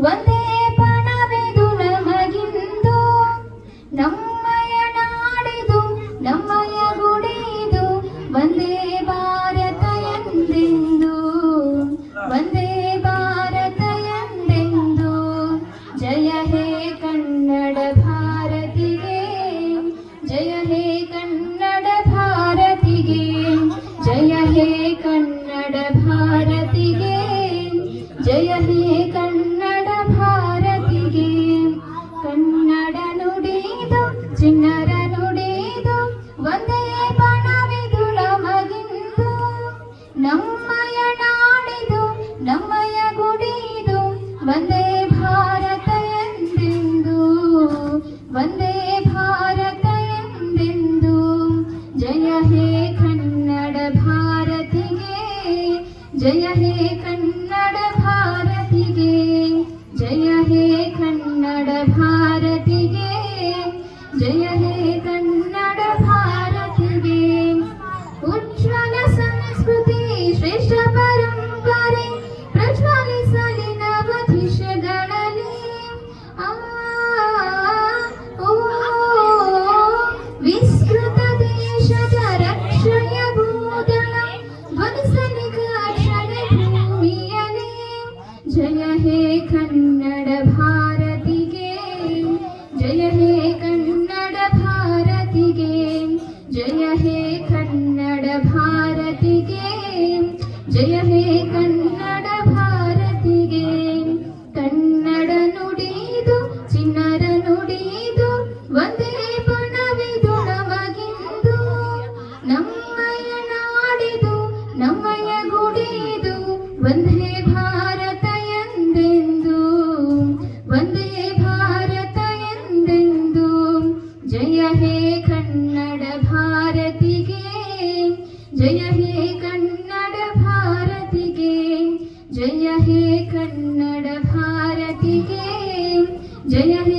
ಒಂದೇ ಪಣವೆದು ನಮಗಿಂದು ನಮ್ಮಯ ನಾಡಿದು ನಮ್ಮಯ ಗುಡಿದು ಒಂದೇ ಭಾರತ ಎಂದೆಂದು ಒಂದೇ ಭಾರತ ಎಂದೆಂದು ಜಯ ಹೇ ಕನ್ನಡ ಭಾರತಿಗೆ ಜಯ ಹೇ ಕನ್ನಡ ಭಾರತಿಗೆ ಜಯ ಹೇ ಕನ್ನಡ ಭಾರತಿಗೆ ಜಯ ಹೇ ಕನ್ನಡ ಭಾರತಿಗೆ ಕನ್ನಡ ನುಡಿದು ಚಿನ್ನರ ನುಡಿದು ಒಂದೇ ಬಣವಿದು ನಮಗಿಂದು ನಮ್ಮಯ ನಾಡಿದು ನಮ್ಮಯ ಗುಡಿದು ಒಂದೇ ಭಾರತ ಎಂದೆಂದು ಒಂದೇ ಭಾರತ ಎಂದೆಂದು ಜಯ ಹೇ ಕನ್ನಡ ಭಾರತಿಗೆ ಜಯ ಹೇ ಕನ್ನಡ ಭಾರತಿಗೆ ಜಯ ಹೇ ಕನ್ನಡ ಭಾರತಿಗೆ ಜಯ ಹೇ ಕನ್ನಡ ಭಾರತಿಗೆ ಉಜ್ವಲ ಸಂಸ್ಕೃತಿ ಶ್ರೇಷ್ಠ ಪರಂಪರೆ ಪ್ರಜ್ವಲಿಸಲಿ ನವದಿಶಗಳಲ್ಲಿ ವಿಸ್ತೃತ ದೇಶದ ರಕ್ಷೆಯ ಬೋಧನ ಧ್ವನಿಸಲಿ ಘರ್ಷಣ ಭೂಮಿಯಲ್ಲಿ ಜಯ ಹೇ ಕನ್ನಡ ಭಾರತಿಗೆ ಜಯ ಹೇ ಕನ್ನಡ ಭಾರತಿಗೆ ಜಯ ಹೇ ಕನ್ನಡ ಭಾರತಿಗೆ ಜಯ ಹೇ ಕನ್ನಡ ಭಾರತಿಗೆ ಕನ್ನಡ ನುಡಿದು ಚಿನ್ನರ ನುಡಿದು ಒಂದೇ ಬಣವಿದು ನಮಗಿಂದು ನಮ್ಮಯ ನಾಡಿದು ನಮ್ಮಯ ಗುಡಿದು ಒಂದೇ ಭಾರತ ಎಂದೆಂದು ಒಂದೇ ಭಾರತ ಎಂದೆಂದು ಜಯ ಹೇ ಕನ್ನಡ ಭಾರತಿಗೆ ಜಯ ಹೇ ಕನ್ನಡ ಭಾರತಿಗೆ ಜಯ ಹೇ ಕನ್ನಡ ಭಾರತಿಗೆ ಜಯ ಹೇ